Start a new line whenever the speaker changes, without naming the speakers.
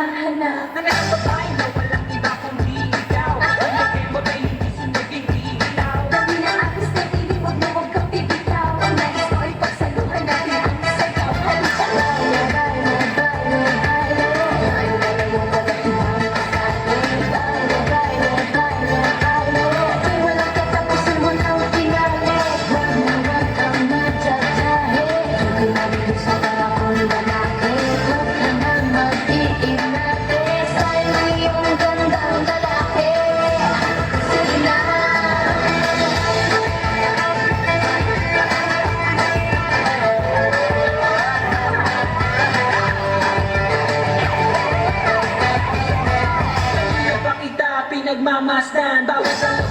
hinahanap.
Hanap ang babae na walang iba kundi ikaw. Ang lagay mo ay hindi sumiging ilaw.
Dami na agos na piling, wag na wag kang bibitaw. Ang nais ko ay pagsaluhan natin ang sayaw. Halika na, baile, baile, baile. Baile na yung kagatinang pagkain. Baile, baile, baile, baile. Di walang katapusan mo ng pinali. Wag na wag kang magtsatsahe. Hindi namin sa parang lalaki. Wag ka na mag-iinate. Sa'yo na yung gandang lalaki. Sige na.
Hindi pa kita pinagmamasdan. Bawat ang